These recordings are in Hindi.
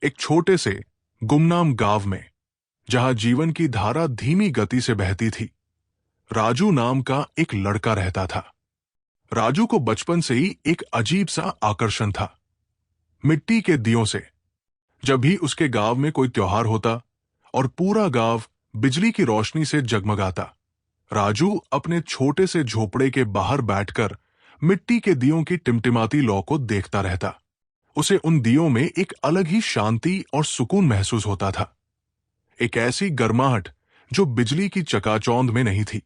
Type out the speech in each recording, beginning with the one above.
एक छोटे से गुमनाम गांव में, जहां जीवन की धारा धीमी गति से बहती थी, राजू नाम का एक लड़का रहता था। राजू को बचपन से ही एक अजीब सा आकर्षण था, मिट्टी के दियों से। जब भी उसके गांव में कोई त्योहार होता और पूरा गांव बिजली की रोशनी से जगमगाता, राजू अपने छोटे से झोपड़े के बाहर बैठकर मिट्टी के दियों की टिमटिमाती लौ को देखता रहता। उसे उन दियों में एक अलग ही शांति और सुकून महसूस होता था, एक ऐसी गर्माहट जो बिजली की चकाचौंध में नहीं थी।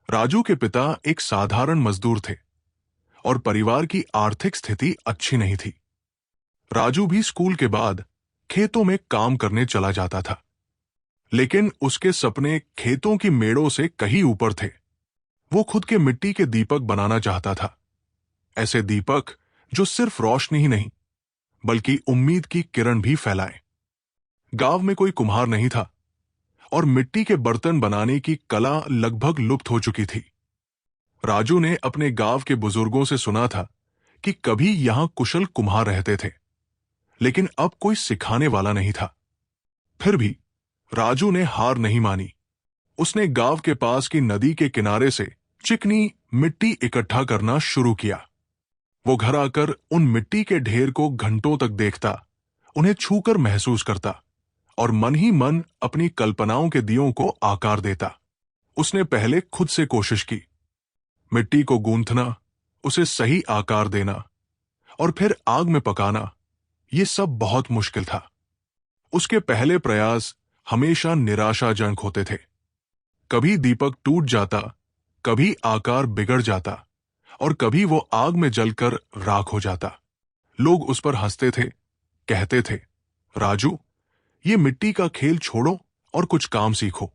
राजू के पिता एक साधारण मजदूर थे और परिवार की आर्थिक स्थिति अच्छी नहीं थी। राजू भी स्कूल के बाद खेतों में काम करने चला जाता था, लेकिन उसके सपने खेतों की मेड़ों से कहीं ऊपर थे। वो खुद के मिट्टी के दीपक बनाना चाहता था, ऐसे दीपक जो सिर्फ रोशनी ही नहीं बल्कि उम्मीद की किरण भी फैलाए। गांव में कोई कुम्हार नहीं था और मिट्टी के बर्तन बनाने की कला लगभग लुप्त हो चुकी थी। राजू ने अपने गांव के बुजुर्गों से सुना था कि कभी यहां कुशल कुम्हार रहते थे, लेकिन अब कोई सिखाने वाला नहीं था। फिर भी राजू ने हार नहीं मानी। उसने गांव के पास की नदी के किनारे से चिकनी मिट्टी इकट्ठा करना शुरू किया। वो घर आकर उन मिट्टी के ढेर को घंटों तक देखता, उन्हें छूकर महसूस करता और मन ही मन अपनी कल्पनाओं के दियों को आकार देता। उसने पहले खुद से कोशिश की, मिट्टी को गूंथना, उसे सही आकार देना और फिर आग में पकाना। ये सब बहुत मुश्किल था। उसके पहले प्रयास हमेशा निराशाजनक होते थे। कभी दीपक टूट जाता, कभी आकार बिगड़ जाता और कभी वो आग में जलकर राख हो जाता। लोग उस पर हंसते थे, कहते थे, राजू, ये मिट्टी का खेल छोड़ो और कुछ काम सीखो,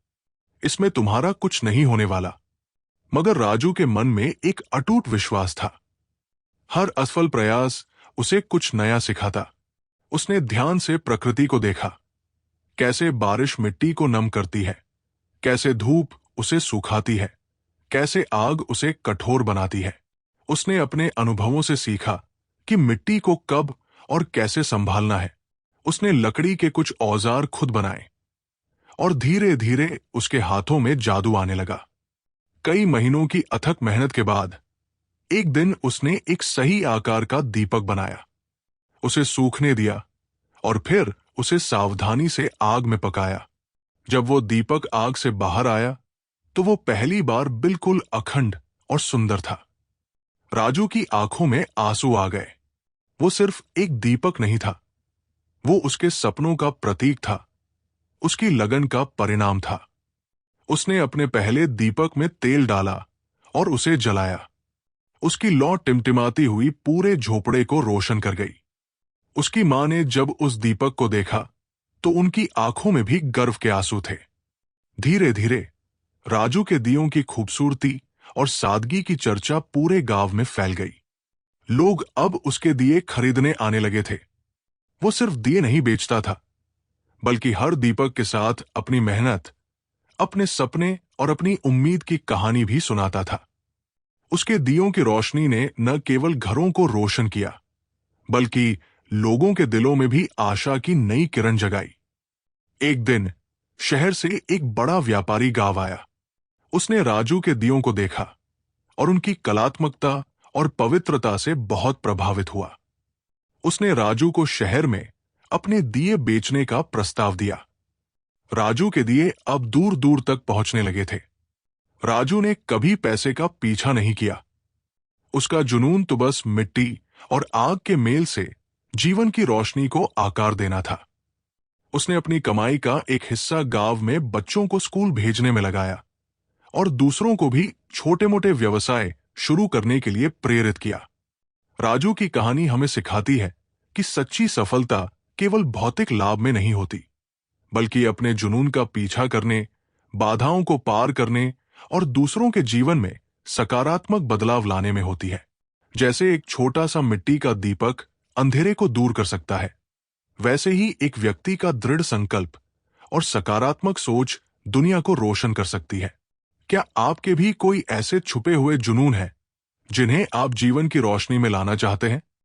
इसमें तुम्हारा कुछ नहीं होने वाला। मगर राजू के मन में एक अटूट विश्वास था। हर असफल प्रयास उसे कुछ नया सिखाता। उसने ध्यान से प्रकृति को देखा, कैसे बारिश मिट्टी को नम करती है, कैसे धूप उसे सुखाती है, कैसे आग उसे कठोर बनाती है। उसने अपने अनुभवों से सीखा कि मिट्टी को कब और कैसे संभालना है। उसने लकड़ी के कुछ औजार खुद बनाए और धीरे धीरे उसके हाथों में जादू आने लगा। कई महीनों की अथक मेहनत के बाद एक दिन उसने एक सही आकार का दीपक बनाया। उसे सूखने दिया और फिर उसे सावधानी से आग में पकाया। जब वो दीपक आग से बाहर आया तो वो पहली बार बिल्कुल अखंड और सुंदर था। राजू की आंखों में आंसू आ गए। वो सिर्फ एक दीपक नहीं था, वो उसके सपनों का प्रतीक था, उसकी लगन का परिणाम था। उसने अपने पहले दीपक में तेल डाला और उसे जलाया। उसकी लौ टिमटिमाती हुई पूरे झोपड़े को रोशन कर गई। उसकी मां ने जब उस दीपक को देखा तो उनकी आंखों में भी गर्व के आंसू थे। धीरे धीरे राजू के दियों की खूबसूरती और सादगी की चर्चा पूरे गांव में फैल गई। लोग अब उसके दिए खरीदने आने लगे थे। वो सिर्फ दिए नहीं बेचता था, बल्कि हर दीपक के साथ अपनी मेहनत, अपने सपने और अपनी उम्मीद की कहानी भी सुनाता था। उसके दियों की रोशनी ने न केवल घरों को रोशन किया, बल्कि लोगों के दिलों में भी आशा की नई किरण जगाई। एक दिन शहर से एक बड़ा व्यापारी गांव आया। उसने राजू के दियों को देखा और उनकी कलात्मकता और पवित्रता से बहुत प्रभावित हुआ। उसने राजू को शहर में अपने दिए बेचने का प्रस्ताव दिया। राजू के दिए अब दूर दूर तक पहुंचने लगे थे। राजू ने कभी पैसे का पीछा नहीं किया। उसका जुनून तो बस मिट्टी और आग के मेल से जीवन की रोशनी को आकार देना था। उसने अपनी कमाई का एक हिस्सा गांव में बच्चों को स्कूल भेजने में लगाया और दूसरों को भी छोटे मोटे व्यवसाय शुरू करने के लिए प्रेरित किया। राजू की कहानी हमें सिखाती है कि सच्ची सफलता केवल भौतिक लाभ में नहीं होती, बल्कि अपने जुनून का पीछा करने, बाधाओं को पार करने और दूसरों के जीवन में सकारात्मक बदलाव लाने में होती है। जैसे एक छोटा सा मिट्टी का दीपक अंधेरे को दूर कर सकता है, वैसे ही एक व्यक्ति का दृढ़ संकल्प और सकारात्मक सोच दुनिया को रोशन कर सकती है। क्या आपके भी कोई ऐसे छुपे हुए जुनून हैं जिन्हें आप जीवन की रोशनी में लाना चाहते हैं?